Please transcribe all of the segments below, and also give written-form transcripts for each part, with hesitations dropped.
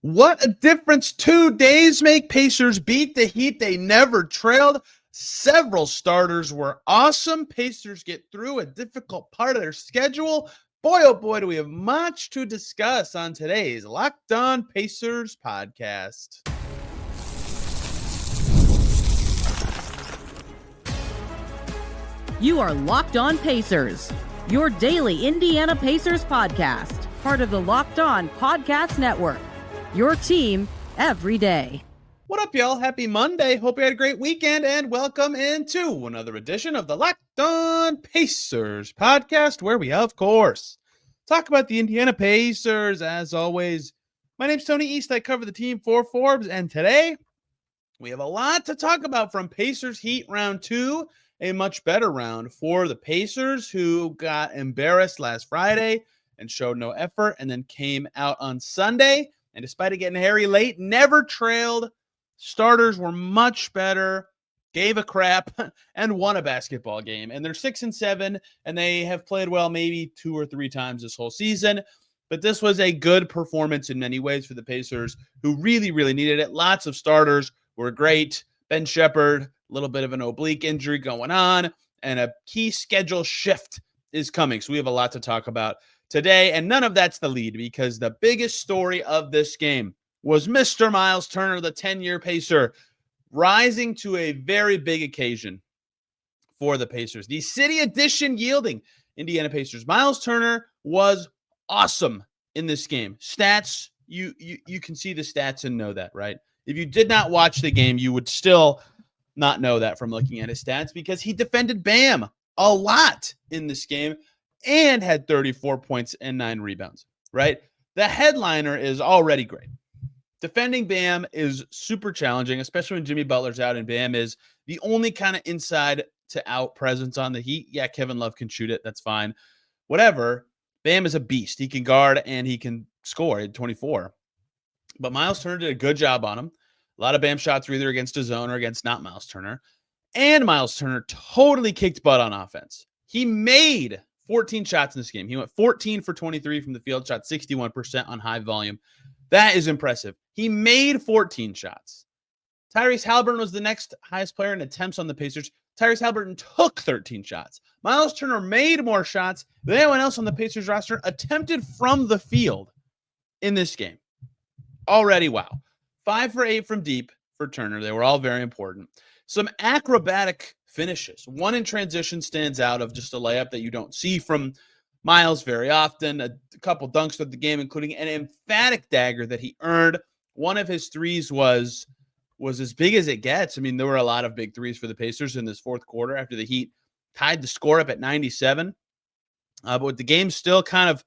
What a difference 2 days make. Pacers beat the Heat. They never trailed. Several starters were awesome. Pacers get through a difficult part of their schedule. Boy, oh boy, do we have much to discuss on today's Locked On Pacers podcast. You are Locked On Pacers, your daily Indiana Pacers podcast, part of the Locked On Podcast Network. Your team every day. What up, y'all? Happy Monday. Hope you had a great weekend, and welcome into another edition of the Locked On Pacers podcast, where we, of course, talk about the Indiana Pacers. As always, my name's Tony East. I cover the team for Forbes, and today we have a lot to talk about from Pacers Heat round 2, a much better round for the Pacers, who got embarrassed last Friday and showed no effort, and then came out on Sunday. And despite it getting hairy late, never trailed. Starters were much better, gave a crap, and won a basketball game. And they're 6-7, and they have played well maybe 2 or 3 times this whole season. But this was a good performance in many ways for the Pacers, who really, really needed it. Lots of starters were great. Ben Shepard, a little bit of an oblique injury going on, and a key schedule shift is coming. So we have a lot to talk about today, and none of that's the lead, because the biggest story of this game was Mr. Myles Turner, the 10-year Pacer, rising to a very big occasion for the Pacers. The City Edition yielding Indiana Pacers. Myles Turner was awesome in this game. Stats, you can see the stats and know that, right? If you did not watch the game, you would still not know that from looking at his stats, because he defended Bam a lot in this game and had 34 points and 9 rebounds, right? The headliner is already great. Defending Bam is super challenging, especially when Jimmy Butler's out and Bam is the only kind of inside to out presence on the Heat. Yeah, Kevin Love can shoot it. That's fine. Whatever. Bam is a beast. He can guard and he can score at 24. But Myles Turner did a good job on him. A lot of Bam shots were either against his own or against not Myles Turner. And Myles Turner totally kicked butt on offense. He made 14 shots in this game. He went 14 for 23 from the field, shot 61% on high volume. That is impressive. He made 14 shots. Tyrese Haliburton was the next highest player in attempts on the Pacers. Tyrese Haliburton took 13 shots. Myles Turner made more shots than anyone else on the Pacers roster attempted from the field in this game. Already, wow. 5 for 8 from deep for Turner. They were all very important. Some acrobatic finishes. One in transition stands out, of just a layup that you don't see from Myles very often. A couple dunks of the game, including an emphatic dagger that he earned. One of his threes was as big as it gets. I mean, there were a lot of big threes for the Pacers in this fourth quarter after the Heat tied the score up at 97. But with the game still kind of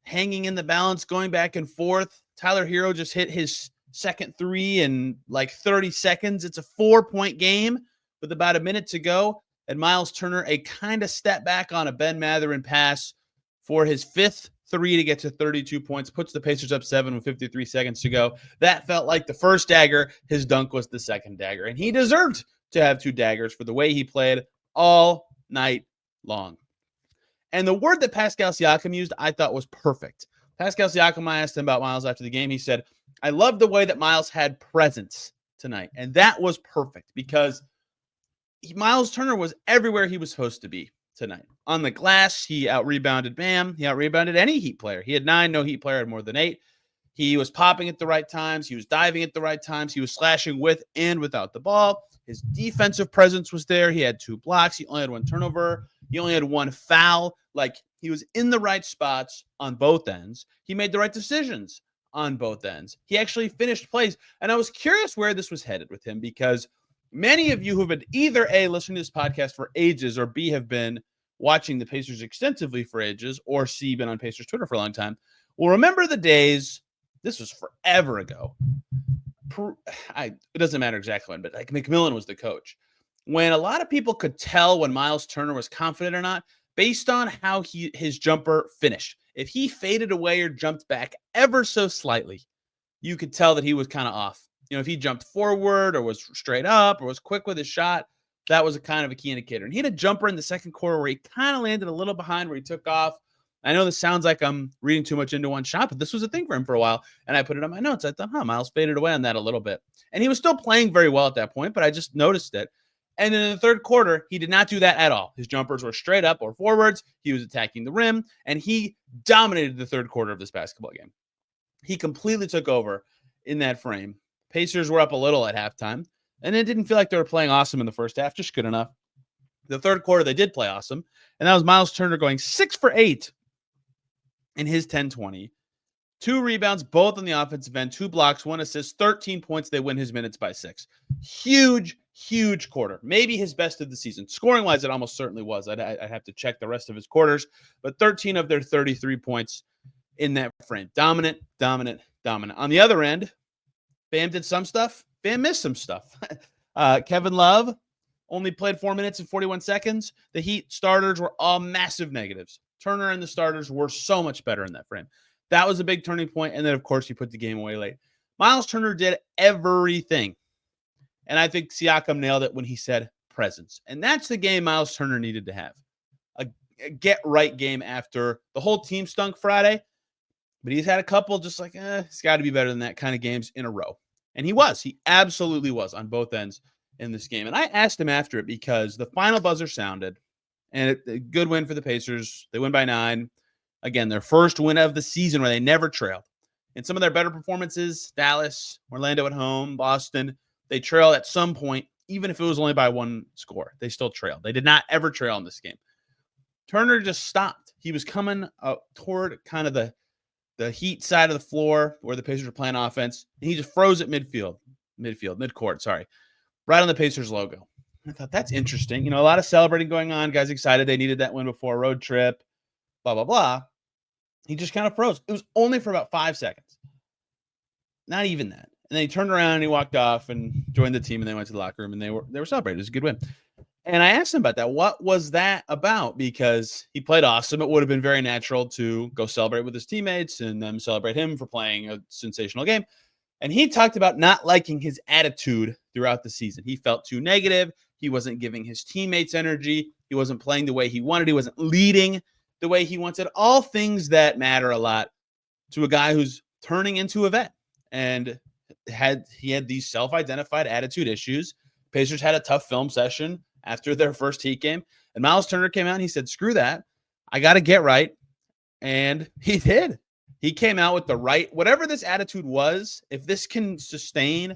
hanging in the balance, going back and forth, Tyler Hero just hit his second three in like 30 seconds. It's a 4-point game with about a minute to go. And Myles Turner, a kind of step back on a Ben Mathurin pass for his 5th three to get to 32 points, puts the Pacers up 7 with 53 seconds to go. That felt like the first dagger. His dunk was the second dagger. And he deserved to have 2 daggers for the way he played all night long. And the word that Pascal Siakam used, I thought was perfect. Pascal Siakam, I asked him about Myles after the game. He said, I love the way that Myles had presence tonight. And that was perfect, because Myles Turner was everywhere he was supposed to be tonight. On the glass, he out-rebounded Bam. He out-rebounded any Heat player. He had 9. No Heat player had more than 8. He was popping at the right times. He was diving at the right times. He was slashing with and without the ball. His defensive presence was there. He had 2 blocks. He only had 1 turnover. He only had 1 foul. Like, he was in the right spots on both ends. He made the right decisions on both ends. He actually finished plays. And I was curious where this was headed with him, because many of you who have been either A, listening to this podcast for ages, or B, have been watching the Pacers extensively for ages, or C, been on Pacers Twitter for a long time, will remember the days, this was forever ago. It doesn't matter exactly when, but like McMillan was the coach, when a lot of people could tell when Myles Turner was confident or not based on how his jumper finished. If he faded away or jumped back ever so slightly, you could tell that he was kind of off. You know, if he jumped forward or was straight up or was quick with his shot, that was a kind of a key indicator. And he had a jumper in the second quarter where he kind of landed a little behind, where he took off. I know this sounds like I'm reading too much into one shot, but this was a thing for him for a while. And I put it on my notes. I thought, Myles faded away on that a little bit. And he was still playing very well at that point, but I just noticed it. And in the third quarter, he did not do that at all. His jumpers were straight up or forwards. He was attacking the rim, and he dominated the third quarter of this basketball game. He completely took over in that frame. Pacers were up a little at halftime, and it didn't feel like they were playing awesome in the first half, just good enough. The third quarter, they did play awesome, and that was Myles Turner going 6 for 8 in his 10-20. 2 rebounds, both on the offensive end, 2 blocks, 1 assist, 13 points. They win his minutes by 6. Huge quarter. Maybe his best of the season. Scoring-wise, it almost certainly was. I'd have to check the rest of his quarters, but 13 of their 33 points in that frame. Dominant. On the other end, Bam did some stuff. Bam missed some stuff. Kevin Love only played 4 minutes and 41 seconds. The Heat starters were all massive negatives. Turner and the starters were so much better in that frame. That was a big turning point. And then, of course, he put the game away late. Myles Turner did everything. And I think Siakam nailed it when he said presence. And that's the game Myles Turner needed to have. A get-right game after the whole team stunk Friday. But he's had a couple just like, it's got to be better than that kind of games in a row. And he was. He absolutely was on both ends in this game. And I asked him after it because the final buzzer sounded, and a good win for the Pacers. They win by 9. Again, their first win of the season where they never trailed. In some of their better performances, Dallas, Orlando at home, Boston, they trailed at some point, even if it was only by 1 score. They still trailed. They did not ever trail in this game. Turner just stopped. He was coming toward kind of the Heat side of the floor where the Pacers were playing offense, and he just froze at midcourt, right on the Pacers logo. I thought, that's interesting. A lot of celebrating going on. Guys excited. They needed that win before a road trip, blah, blah, blah. He just kind of froze. It was only for about 5 seconds. Not even that. And then he turned around and he walked off and joined the team, and they went to the locker room, and they were celebrating. It was a good win. And I asked him about that. What was that about? Because he played awesome. It would have been very natural to go celebrate with his teammates and them celebrate him for playing a sensational game. And he talked about not liking his attitude throughout the season. He felt too negative. He wasn't giving his teammates energy. He wasn't playing the way he wanted. He wasn't leading the way he wanted. All things that matter a lot to a guy who's turning into a vet. And he had these self-identified attitude issues. Pacers had a tough film session after their first Heat game. And Myles Turner came out and he said, screw that. I got to get right. And he did. He came out with the right, whatever this attitude was, if this can sustain,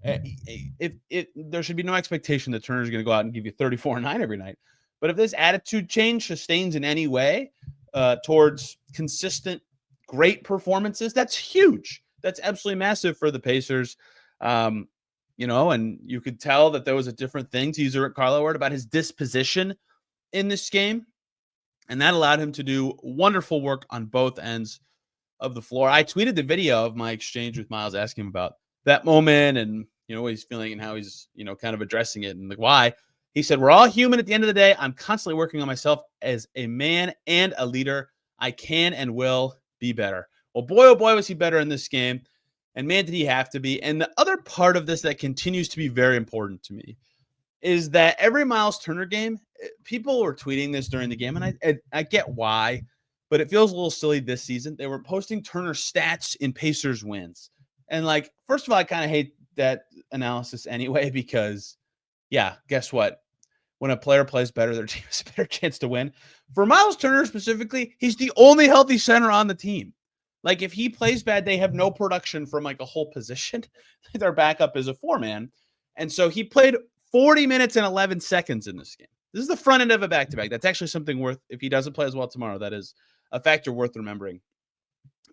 there should be no expectation that Turner's going to go out and give you 34-9 every night. But if this attitude change sustains in any way towards consistent, great performances, that's huge. That's absolutely massive for the Pacers. And you could tell that there was a different thing, to use a Rick Carlisle word, about his disposition in this game. And that allowed him to do wonderful work on both ends of the floor. I tweeted the video of my exchange with Myles, asking him about that moment and, what he's feeling and how he's, kind of addressing it and why. He said, we're all human at the end of the day. I'm constantly working on myself as a man and a leader. I can and will be better. Well, boy, oh boy, was he better in this game. And man, did he have to be. And the other part of this that continues to be very important to me is that every Myles Turner game, people were tweeting this during the game, and I get why, but it feels a little silly this season. They were posting Turner stats in Pacers wins. And first of all, I kind of hate that analysis anyway, because guess what? When a player plays better, their team has a better chance to win. For Myles Turner specifically, he's the only healthy center on the team. If he plays bad, they have no production from a whole position. Their backup is a 4-man. And so he played 40 minutes and 11 seconds in this game. This is the front end of a back-to-back. That's actually something worth, if he doesn't play as well tomorrow, that is a factor worth remembering.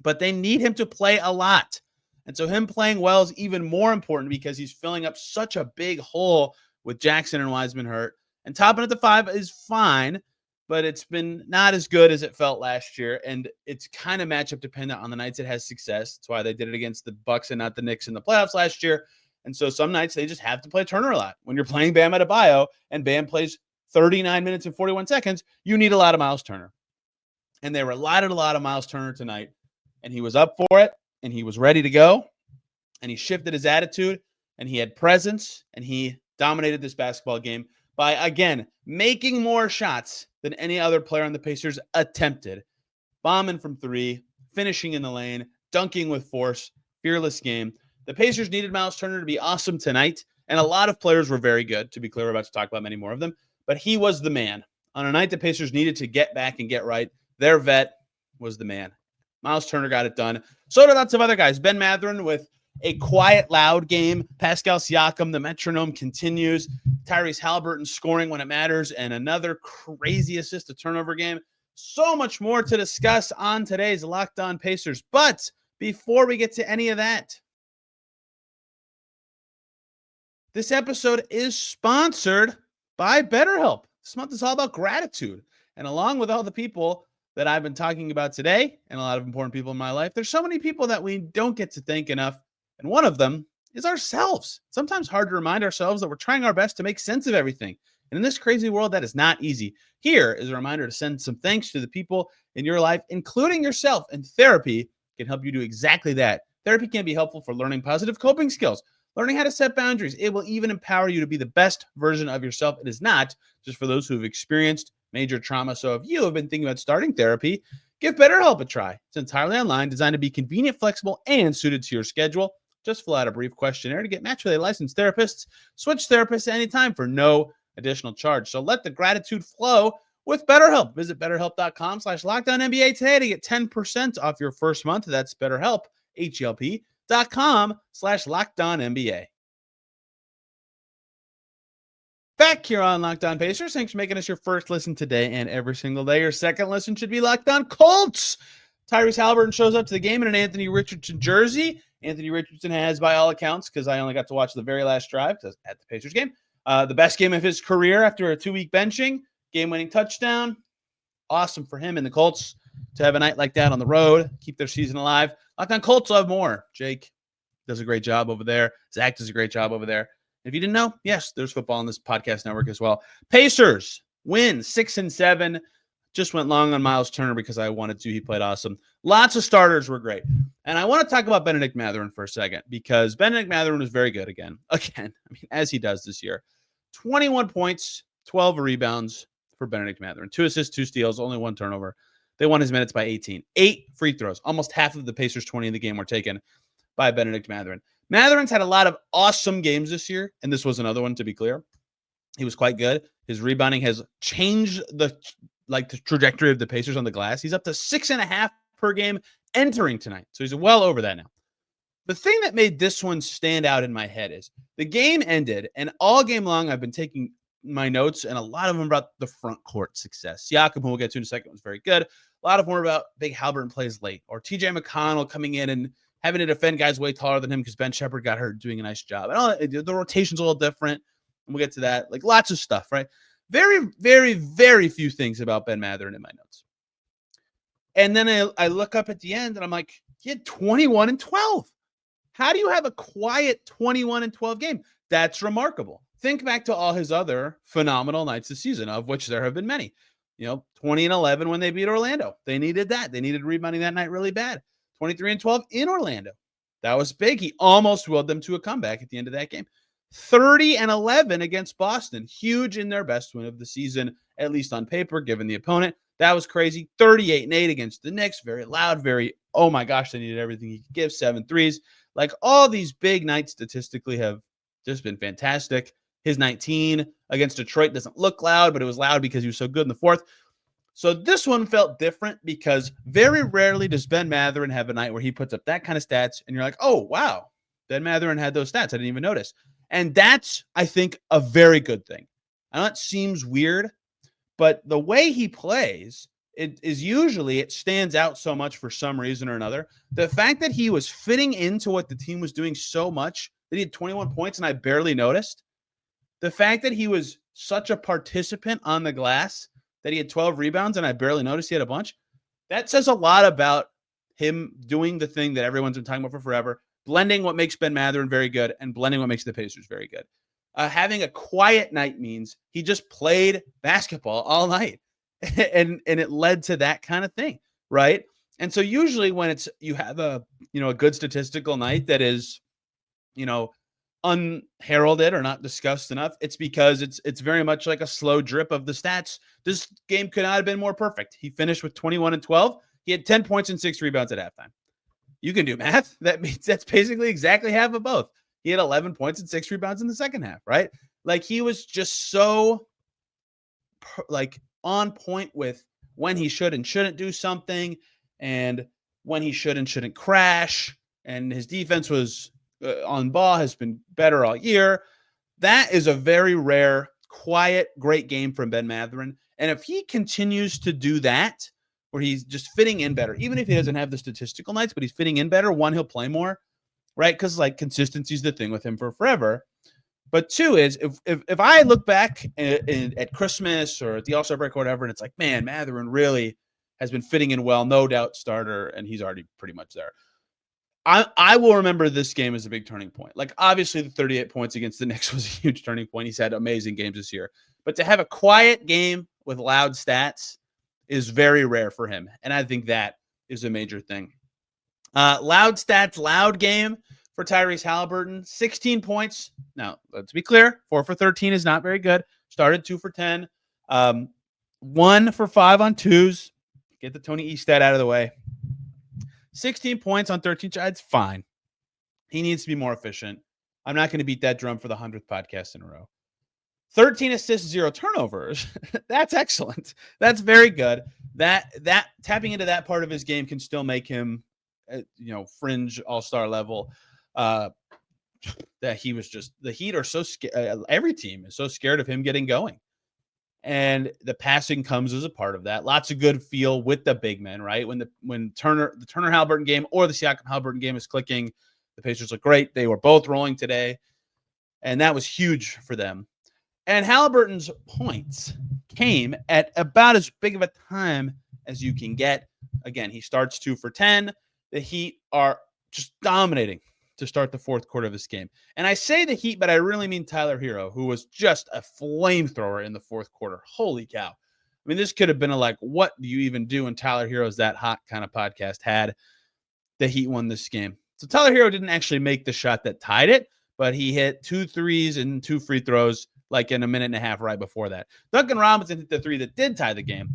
But they need him to play a lot. And so him playing well is even more important because he's filling up such a big hole with Jackson and Wiseman hurt. And topping at the 5 is fine, but it's been not as good as it felt last year. And it's kind of matchup dependent on the nights it has success. That's why they did it against the Bucks and not the Knicks in the playoffs last year. And so some nights they just have to play Turner a lot. When you're playing Bam Adebayo and Bam plays 39 minutes and 41 seconds, you need a lot of Myles Turner. And they relied on a lot of Myles Turner tonight. And he was up for it, and he was ready to go. And he shifted his attitude, and he had presence, and he dominated this basketball game by, again, making more shots than any other player on the Pacers attempted. bombing from three, finishing in the lane, dunking with force, fearless game. The Pacers needed Myles Turner to be awesome tonight, and a lot of players were very good. To be clear, we're about to talk about many more of them, but he was the man. On a night the Pacers needed to get back and get right, their vet was the man. Myles Turner got it done. So did lots of other guys. Ben Mathurin with a quiet, loud game. Pascal Siakam, the metronome continues. Tyrese Haliburton scoring when it matters, and another crazy assist to turnover game. So much more to discuss on today's Locked On Pacers. But before we get to any of that, this episode is sponsored by BetterHelp. This month is all about gratitude. And along with all the people that I've been talking about today and a lot of important people in my life, there's so many people that we don't get to thank enough. And one of them is ourselves. Sometimes hard to remind ourselves that we're trying our best to make sense of everything. And in this crazy world, that is not easy. Here is a reminder to send some thanks to the people in your life, including yourself. And therapy can help you do exactly that. Therapy can be helpful for learning positive coping skills, learning how to set boundaries. It will even empower you to be the best version of yourself. It is not just for those who have experienced major trauma. So if you have been thinking about starting therapy, give BetterHelp a try. It's entirely online, designed to be convenient, flexible, and suited to your schedule. Just fill out a brief questionnaire to get matched with a licensed therapist. Switch therapists anytime for no additional charge. So let the gratitude flow with BetterHelp. Visit BetterHelp.com/LockedOnNBA today to get 10% off your first month. That's BetterHelp, HELP.com/LockedOnNBA. Back here on Locked On Pacers. Thanks for making us your first listen today and every single day. Your second listen should be Locked On Colts. Tyrese Haliburton shows up to the game in an Anthony Richardson jersey. Anthony Richardson has, by all accounts, because I only got to watch the very last drive because at the Pacers game, the best game of his career after a 2-week benching, game-winning touchdown. Awesome for him and the Colts to have a night like that on the road, keep their season alive. Locked On Colts will have more. Jake does a great job over there. Zach does a great job over there. If you didn't know, yes, there's football on this podcast network as well. Pacers win 6-7. Just went long on Myles Turner because I wanted to. He played awesome. Lots of starters were great. And I want to talk about Bennedict Mathurin for a second because Bennedict Mathurin was very good again. As he does this year. 21 points, 12 rebounds for Bennedict Mathurin. 2 assists, 2 steals, only 1 turnover. They won his minutes by 18. 8 free throws. Almost half of the Pacers' 20 in the game were taken by Bennedict Mathurin. Mathurin's had a lot of awesome games this year, and this was another one, to be clear. He was quite good. His rebounding has changed the trajectory of the Pacers on the glass. He's up to 6.5 per game entering tonight. So he's well over that now. The thing that made this one stand out in my head is the game ended, and all game long I've been taking my notes, and a lot of them about the front court success. Siakam, who we'll get to in a second, was very good. A lot of them were about big Haliburton plays late, or TJ McConnell coming in and having to defend guys way taller than him because Ben Shepard got hurt doing a nice job. And all the rotation's a little different, and we'll get to that. Like lots of stuff, right? Very, very, very few things about Ben Mathurin in my notes. And then I look up at the end, and I'm like, he had 21 and 12. How do you have a quiet 21 and 12 game? That's remarkable. Think back to all his other phenomenal nights this season, of which there have been many. 20 and 11 when they beat Orlando. They needed that. They needed rebounding that night really bad. 23 and 12 in Orlando. That was big. He almost willed them to a comeback at the end of that game. 30 and 11 against Boston. Huge in their best win of the season, at least on paper, given the opponent. That was crazy. 38 and 8 against the Knicks. Very loud, very, oh my gosh, they needed everything he could give. 7 threes. Like all these big nights statistically have just been fantastic. His 19 against Detroit doesn't look loud, but it was loud because he was so good in the fourth. So this one felt different because very rarely does Ben Mathurin have a night where he puts up that kind of stats and you're like, oh, wow, Ben Mathurin had those stats. I didn't even notice. And that's, I think, a very good thing. I know it seems weird, but the way he plays, it stands out so much for some reason or another. The fact that he was fitting into what the team was doing so much that he had 21 points and I barely noticed. The fact that he was such a participant on the glass that he had 12 rebounds and I barely noticed he had a bunch. That says a lot about him doing the thing that everyone's been talking about for forever, blending what makes Ben Mathurin very good and blending what makes the Pacers very good. Having a quiet night means he just played basketball all night and it led to that kind of thing, right? And so usually when you have a good statistical night that is, unheralded or not discussed enough, it's because it's very much like a slow drip of the stats. This game could not have been more perfect. He finished with 21 and 12. He had 10 points and 6 rebounds at halftime. You can do math. That means that's basically exactly half of both. He had 11 points and 6 rebounds in the second half, right? Like he was just so like on point with when he should and shouldn't do something and when he should and shouldn't crash. And his defense was on ball, has been better all year. That is a very rare, quiet, great game from Ben Mathurin. And if he continues to do that, where he's just fitting in better, even if he doesn't have the statistical nights, but he's fitting in better, one, he'll play more, right? Because like consistency is the thing with him for forever. But two is if I look back at Christmas or at the All-Star break or whatever, and it's like, man, Mathurin really has been fitting in well, no doubt starter, and he's already pretty much there. I will remember this game as a big turning point. Like, obviously, the 38 points against the Knicks was a huge turning point. He's had amazing games this year. But to have a quiet game with loud stats is very rare for him. And I think that is a major thing. Loud stats, loud game for Tyrese Haliburton. 16 points. Now, let's be clear. 4 for 13 is not very good. Started 2 for 10. 1 for 5 on twos. Get the Tony E stat out of the way. 16 points on 13 shots, fine. He needs to be more efficient. I'm not going to beat that drum for the 100th podcast in a row. 13 assists, 0 turnovers. That's excellent. That's very good. That tapping into that part of his game can still make him, fringe all-star level. That he was just, the Heat are so scared. Every team is so scared of him getting going. And the passing comes as a part of that. Lots of good feel with the big men, right? When the Turner Haliburton game or the Siakam Haliburton game is clicking, the Pacers look great. They were both rolling today, and that was huge for them. And Haliburton's points came at about as big of a time as you can get. Again, he starts 2 for 10. The Heat are just dominating to start the fourth quarter of this game. And I say the Heat, but I really mean Tyler Hero, who was just a flamethrower in the fourth quarter. Holy cow. I mean, this could have been what do you even do when Tyler Hero's that hot kind of podcast had. The Heat won this game. So Tyler Hero didn't actually make the shot that tied it, but he hit 2 threes and 2 free throws like in a minute and a half right before that. Duncan Robinson hit the 3 that did tie the game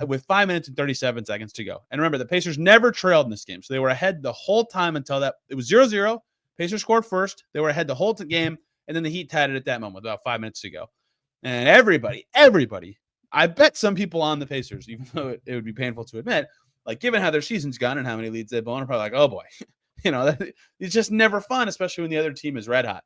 with 5 minutes and 37 seconds to go. And remember, the Pacers never trailed in this game. So they were ahead the whole time until that. It was 0-0. Pacers scored first. They were ahead the whole game. And then the Heat tied it at that moment with about 5 minutes to go. And everybody, I bet some people on the Pacers, even though it would be painful to admit, like given how their season's gone and how many leads they've blown, are probably like, oh boy, it's just never fun, especially when the other team is red hot.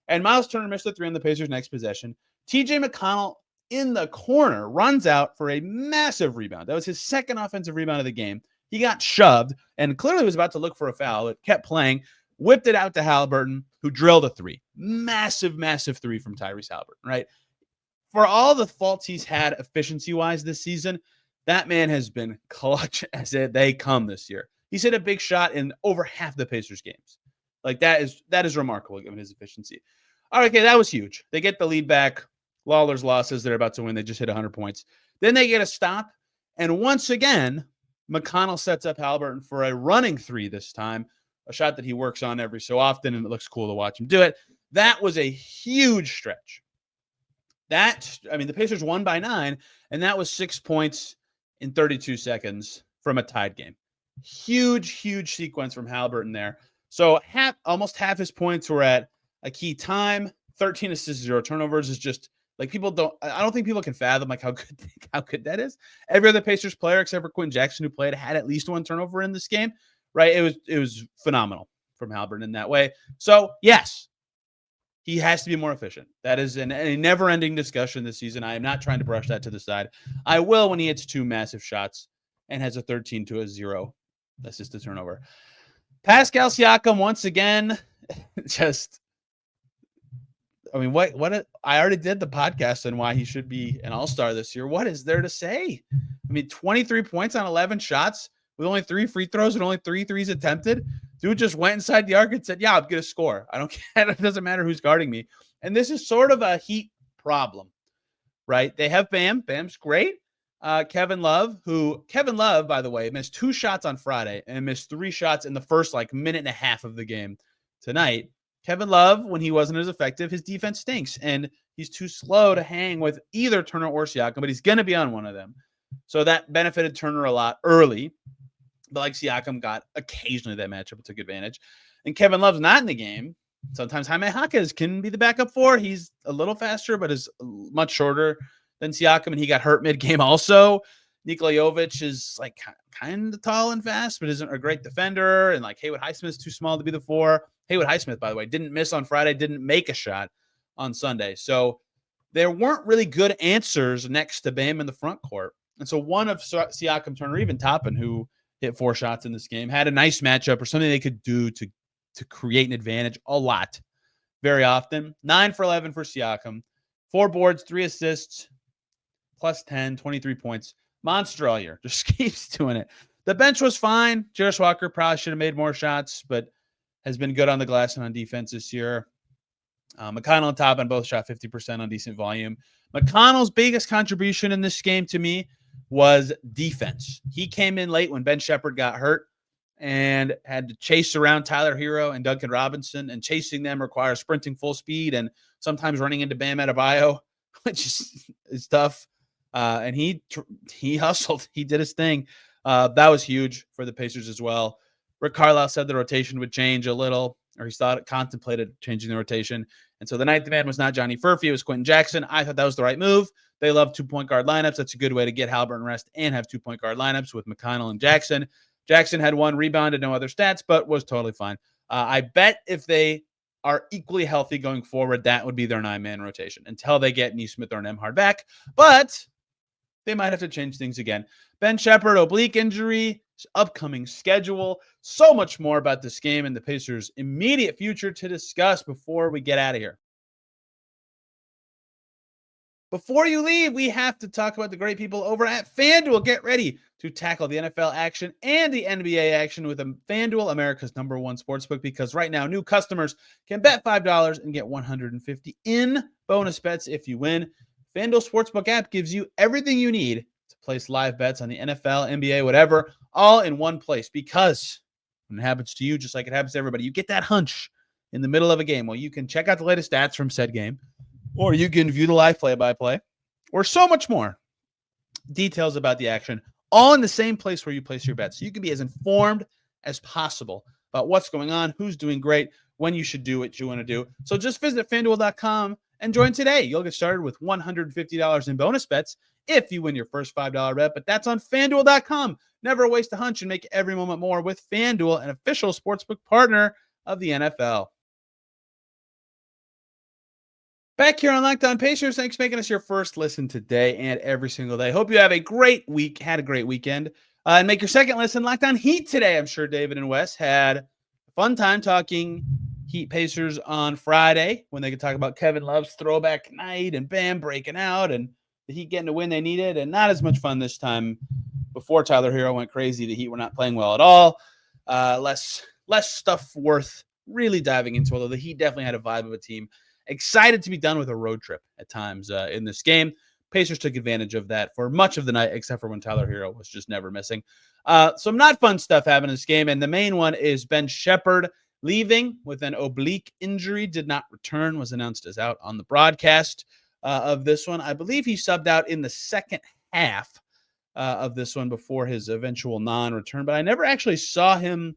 And Myles Turner missed the 3 on the Pacers' next possession. TJ McConnell in the corner runs out for a massive rebound. That was his second offensive rebound of the game. He got shoved and clearly was about to look for a foul. It kept playing, whipped it out to Haliburton, who drilled a 3. Massive, massive 3 from Tyrese Haliburton, right? For all the faults he's had efficiency-wise this season, that man has been clutch as they come this year. He's hit a big shot in over half the Pacers games. Like that is remarkable given his efficiency. All right, okay, that was huge. They get the lead back. Lawler's losses. They're about to win. They just hit 100 points. Then they get a stop. And once again, McConnell sets up Haliburton for a running 3 this time, a shot that he works on every so often, and it looks cool to watch him do it. That was a huge stretch. The Pacers won by 9, and that was 6 points in 32 seconds from a tied game. Huge, huge sequence from Haliburton there. So almost half his points were at a key time. 13 assists, 0 turnovers is just like I don't think people can fathom like how good that is. Every other Pacers player except for Quentin Jackson who played had at least 1 turnover in this game, right? It was phenomenal from Haliburton in that way. So yes, he has to be more efficient. That is a never-ending discussion this season. I am not trying to brush that to the side. I will when he hits 2 massive shots and has a 13-0 assist to turnover. Pascal Siakam once again, I already did the podcast on why he should be an all-star this year. What is there to say? 23 points on 11 shots with only 3 free throws and only 3 threes attempted. Dude just went inside the arc and said, yeah, I'm going to score. I don't care. It doesn't matter who's guarding me. And this is sort of a Heat problem, right? They have Bam. Bam's great. Kevin Love, by the way, missed 2 shots on Friday and missed 3 shots in the first minute and a half of the game tonight. Kevin Love, when he wasn't as effective, his defense stinks, and he's too slow to hang with either Turner or Siakam, but he's going to be on one of them. So that benefited Turner a lot early. But like Siakam got occasionally that matchup and took advantage. And Kevin Love's not in the game. Sometimes Jaime Jaquez can be the backup for. He's a little faster, but is much shorter than Siakam, and he got hurt mid-game also. Nikola Jovic is like kind of tall and fast, but isn't a great defender. And like Haywood Highsmith is too small to be the 4. Haywood Highsmith, by the way, didn't miss on Friday, didn't make a shot on Sunday. So there weren't really good answers next to Bam in the front court. And so one of Siakam, Turner, even Toppin, who hit 4 shots in this game, had a nice matchup or something they could do to create an advantage a lot, very often. 9 for 11 for Siakam, 4 boards, 3 assists, plus 10, 23 points. Monster all year. Just keeps doing it. The bench was fine. Jarace Walker probably should have made more shots, but has been good on the glass and on defense this year. McConnell and Toppin both shot 50% on decent volume. McConnell's biggest contribution in this game to me was defense. He came in late when Ben Shepard got hurt and had to chase around Tyler Hero and Duncan Robinson, and chasing them requires sprinting full speed and sometimes running into Bam Adebayo, which is tough. And he hustled. He did his thing. That was huge for the Pacers as well. Rick Carlisle said the rotation would change a little, or he contemplated changing the rotation. And so the ninth man was not Johnny Furphy. It was Quentin Jackson. I thought that was the right move. They love 2-point guard lineups. That's a good way to get Haliburton rest and have 2-point guard lineups with McConnell and Jackson. Jackson had 1 rebound and no other stats, but was totally fine. I bet if they are equally healthy going forward, that would be their 9-man rotation until they get Nesmith or Nembhard back. But they might have to change things again. Ben Shepard, oblique injury, upcoming schedule, so much more about this game and the Pacers' immediate future to discuss before we get out of here. Before you leave, we have to talk about the great people over at FanDuel. Get ready to tackle the NFL action and the NBA action with FanDuel, America's #1 sportsbook, because right now new customers can bet $5 and get $150 in bonus bets if you win. FanDuel Sportsbook app gives you everything you need to place live bets on the NFL, NBA, whatever, all in one place, because when it happens to you, just like it happens to everybody, you get that hunch in the middle of a game. Well, you can check out the latest stats from said game, or you can view the live play-by-play, or so much more. Details about the action, all in the same place where you place your bets. So you can be as informed as possible about what's going on, who's doing great, when you should do what you want to do. So just visit FanDuel.com and join today. You'll get started with $150 in bonus bets if you win your first $5 bet, but that's on FanDuel.com. Never waste a hunch and make every moment more with FanDuel, an official sportsbook partner of the NFL. Back here on Locked On Pacers, thanks for making us your first listen today and every single day. Hope you have a great week, had a great weekend, and make your second listen Locked On Heat today. I'm sure David and Wes had a fun time talking Heat Pacers on Friday when they could talk about Kevin Love's throwback night and Bam breaking out and the Heat getting the win they needed, and not as much fun this time. Before Tyler Hero went crazy, the Heat were not playing well at all. Less stuff worth really diving into, although the Heat definitely had a vibe of a team excited to be done with a road trip at times in this game. Pacers took advantage of that for much of the night, except for when Tyler Hero was just never missing. Some not fun stuff happened in this game, and the main one is Ben Shepard leaving with an oblique injury, did not return, was announced as out on the broadcast of this one. I believe he subbed out in the second half of this one before his eventual non-return, but I never actually saw him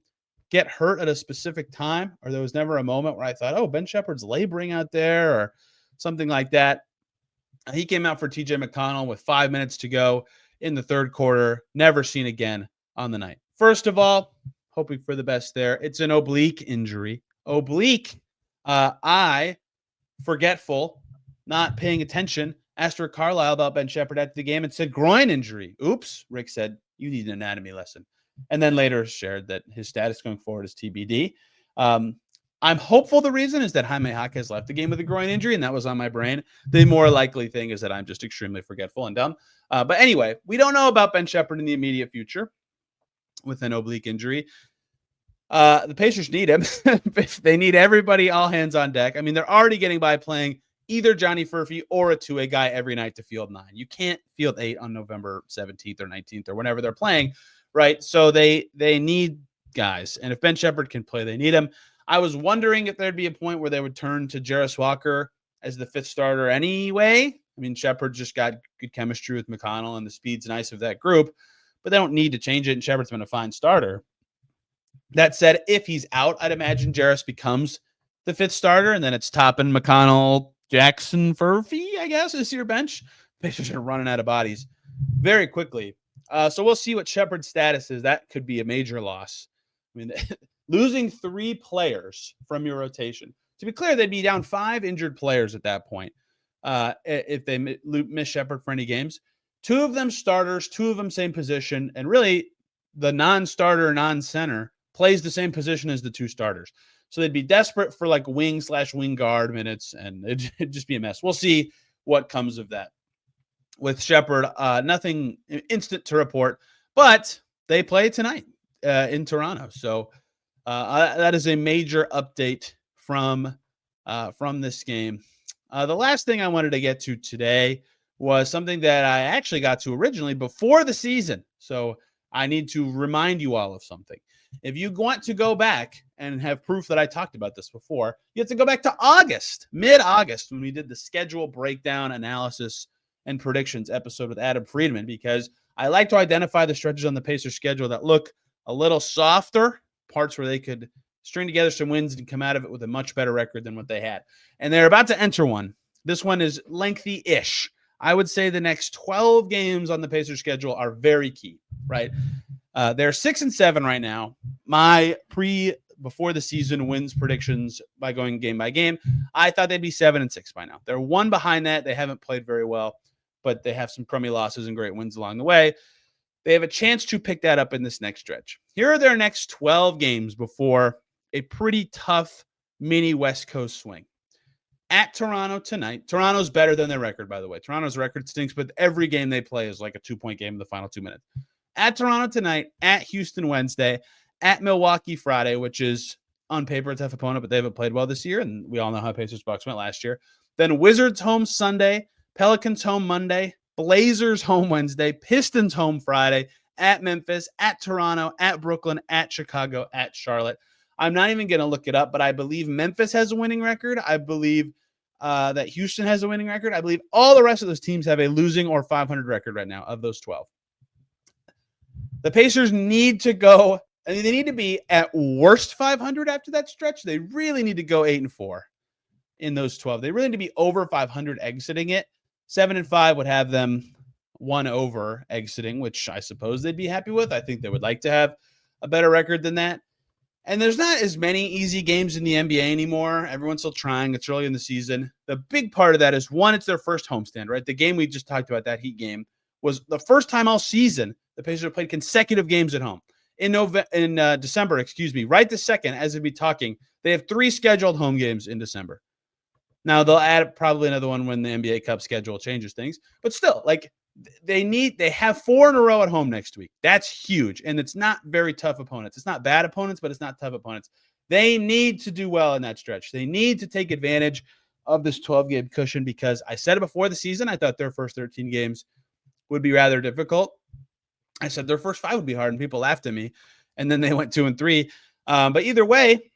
get hurt at a specific time, or there was never a moment where I thought, oh, Ben Shepard's laboring out there or something like that. He came out for TJ McConnell with 5 minutes to go in the third quarter, never seen again on the night. First of all, hoping for the best there. It's an oblique injury. Oblique. I, forgetful, not paying attention, asked Rick Carlisle about Ben Shepard after the game and said groin injury. Oops. Rick said, you need an anatomy lesson. And then later shared that his status going forward is TBD. I'm hopeful the reason is that Jaime Jaquez left the game with a groin injury, and that was on my brain. The more likely thing is that I'm just extremely forgetful and dumb. But anyway, we don't know about Ben Shepard in the immediate future with an oblique injury. The Pacers need him. They need everybody, all hands on deck. I mean, they're already getting by playing either Johnny Furphy or a two-way guy every night to field 9. You can't field 8 on November 17th or 19th or whenever they're playing, right? So they need guys. And if Ben Shepard can play, they need him. I was wondering if there'd be a point where they would turn to Jarace Walker as the 5th starter anyway. I mean, Shepard just got good chemistry with McConnell, and the speed's nice of that group, but they don't need to change it, and Shepard's been a fine starter. That said, if he's out, I'd imagine Jarris becomes the fifth starter, and then it's Toppin, McConnell, Jackson, Furphy, I guess, is your bench. Pacers are running out of bodies very quickly. So we'll see what Shepard's status is. That could be a major loss. I mean, losing 3 players from your rotation. To be clear, they'd be down 5 injured players at that point if they miss Shepard for any games. 2 of them starters, 2 of them same position, and really the non-starter, non-center plays the same position as the 2 starters. So they'd be desperate for like wing/wing guard minutes, and it'd just be a mess. We'll see what comes of that. With Shepard, nothing instant to report, but they play tonight in Toronto. So that is a major update from this game. The last thing I wanted to get to today was something that I actually got to originally before the season. So I need to remind you all of something. If you want to go back and have proof that I talked about this before, you have to go back to August, mid-August, when we did the schedule breakdown analysis and predictions episode with Adam Friedman, because I like to identify the stretches on the Pacers schedule that look a little softer, parts where they could string together some wins and come out of it with a much better record than what they had. And they're about to enter one. This one is lengthy-ish. I would say the next 12 games on the Pacers schedule are very key, right? They're 6-7 right now. My before the season wins predictions by going game by game, I thought they'd be 7-6 by now. They're 1 behind that. They haven't played very well, but they have some crummy losses and great wins along the way. They have a chance to pick that up in this next stretch. Here are their next 12 games before a pretty tough mini West Coast swing. At Toronto tonight. Toronto's better than their record, by the way. Toronto's record stinks, but every game they play is like a 2-point game in the final 2 minutes. At Toronto tonight, at Houston Wednesday, at Milwaukee Friday, which is on paper a tough opponent, but they haven't played well this year, and we all know how Pacers Bucks went last year. Then Wizards home Sunday, Pelicans home Monday, Blazers home Wednesday, Pistons home Friday, at Memphis, at Toronto, at Brooklyn, at Chicago, at Charlotte. I'm not even going to look it up, but I believe Memphis has a winning record. I believe that Houston has a winning record. I believe all the rest of those teams have a losing or 500 record right now of those 12. The Pacers need to go, I mean, they need to be at worst 500 after that stretch. They really need to go 8-4 in those 12. They really need to be over 500 exiting it. 7-5 would have them 1 over exiting, which I suppose they'd be happy with. I think they would like to have a better record than that. And there's not as many easy games in the NBA anymore. Everyone's still trying. It's early in the season. The big part of that is, one, it's their first homestand, right? The game we just talked about, that Heat game, was the first time all season the Pacers have played consecutive games at home. In December, right this second, as we'll be talking, they have 3 scheduled home games in December. Now, they'll add probably another one when the NBA Cup schedule changes things. But still, like, they have 4 in a row at home next week. That's huge. And it's not very tough opponents. It's not bad opponents, but it's not tough opponents. They need to do well in that stretch. They need to take advantage of this 12-game cushion, because I said it before the season, I thought their first 13 games would be rather difficult. I said their first 5 would be hard, and people laughed at me. And then they went 2-3. But either way,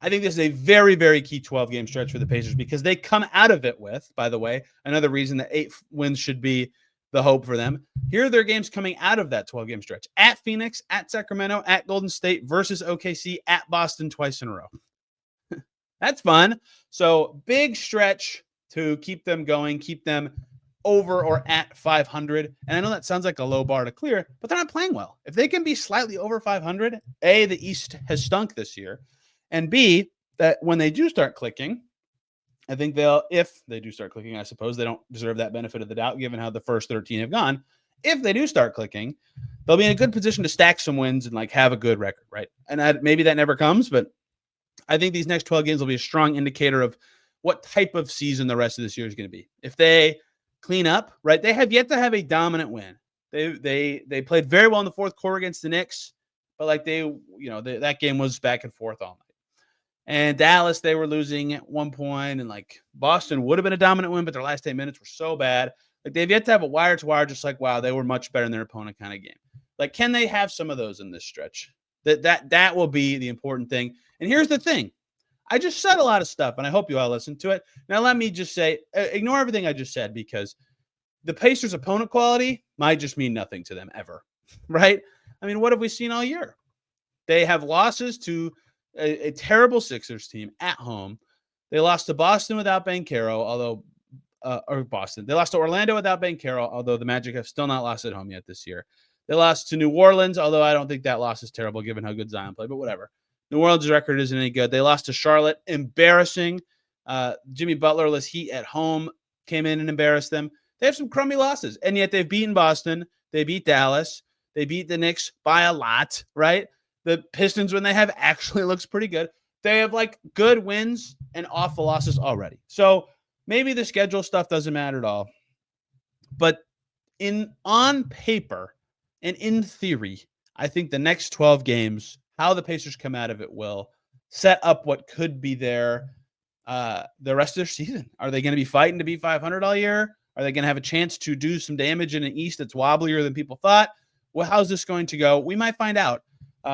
I think this is a very, very key 12-game stretch for the Pacers, because they come out of it with, by the way, another reason that 8 wins should be the hope for them. Here are their games coming out of that 12-game stretch: at Phoenix, at Sacramento, at Golden State, versus OKC, at Boston twice in a row. That's fun. So big stretch to keep them going, keep them over or at 500. And I know that sounds like a low bar to clear, but they're not playing well. If they can be slightly over 500, A, the East has stunk this year, and B, that when they do start clicking, I think if they do start clicking, I suppose they don't deserve that benefit of the doubt given how the first 13 have gone. If they do start clicking, they'll be in a good position to stack some wins and like have a good record, right? And maybe that never comes, but I think these next 12 games will be a strong indicator of what type of season the rest of this year is going to be. If they clean up, right? They have yet to have a dominant win. They played very well in the fourth quarter against the Knicks, but like that game was back and forth all night. And Dallas, they were losing at one point, and like Boston would have been a dominant win, but their last 8 minutes were so bad. Like they've yet to have a wire-to-wire, just like, wow, they were much better than their opponent kind of game. Like, can they have some of those in this stretch? That will be the important thing. And here's the thing. I just said a lot of stuff, and I hope you all listened to it. Now, let me just say, ignore everything I just said, because the Pacers' opponent quality might just mean nothing to them ever, right? I mean, what have we seen all year? They have losses to a terrible Sixers team at home. They lost to Boston without Banchero, or Boston. They lost to Orlando without Banchero, although the Magic have still not lost at home yet this year. They lost to New Orleans, although I don't think that loss is terrible given how good Zion played, but whatever. New Orleans' record isn't any good. They lost to Charlotte, embarrassing. Jimmy Butlerless Heat at home came in and embarrassed them. They have some crummy losses, and yet they've beaten Boston. They beat Dallas. They beat the Knicks by a lot, right? The Pistons, when they have, actually looks pretty good. They have good wins and awful losses already. So maybe the schedule stuff doesn't matter at all. But on paper and in theory, I think the next 12 games, how the Pacers come out of it, will set up what could be the rest of their season. Are they going to be fighting to be 500 all year? Are they going to have a chance to do some damage in an East that's wobblier than people thought? Well, how's this going to go? We might find out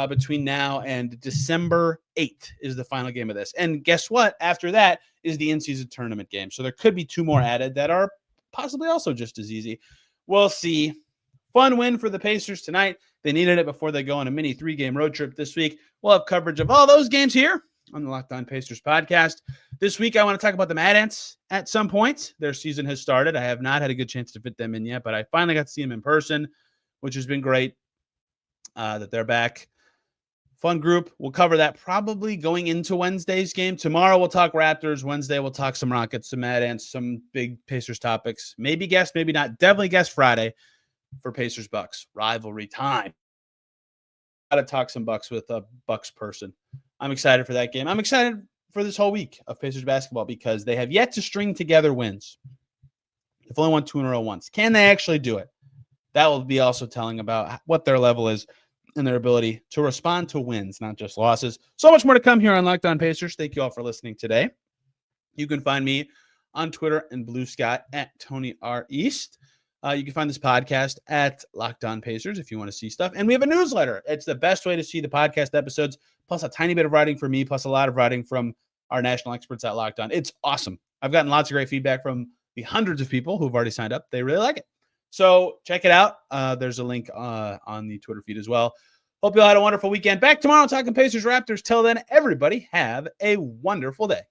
between now and December 8th is the final game of this. And guess what? After that is the in-season tournament game. So there could be 2 more added that are possibly also just as easy. We'll see. Fun win for the Pacers tonight. They needed it before they go on a mini 3-game road trip this week. We'll have coverage of all those games here on the Locked On Pacers podcast. This week, I want to talk about the Mad Ants at some point. Their season has started. I have not had a good chance to fit them in yet, but I finally got to see them in person, which has been great that they're back. Fun group. We'll cover that probably going into Wednesday's game. Tomorrow, we'll talk Raptors. Wednesday, we'll talk some Rockets, some Mad Ants, some big Pacers topics. Maybe guess, maybe not. Definitely guess Friday for Pacers Bucks rivalry time. Got to talk some Bucks with a Bucks person. I'm excited for that game. I'm excited for this whole week of Pacers basketball because they have yet to string together wins. They've only won 2 in a row once. Can they actually do it? That will be also telling about what their level is and their ability to respond to wins, not just losses. So much more to come here on Locked On Pacers. Thank you all for listening today. You can find me on Twitter and Blue Sky at Tony R. East. You can find this podcast at Locked On Pacers if you want to see stuff. And we have a newsletter. It's the best way to see the podcast episodes, plus a tiny bit of writing from me, plus a lot of writing from our national experts at Locked On. It's awesome. I've gotten lots of great feedback from the hundreds of people who've already signed up. They really like it. So check it out. There's a link on the Twitter feed as well. Hope you all had a wonderful weekend. Back tomorrow talking Pacers Raptors. Till then, everybody have a wonderful day.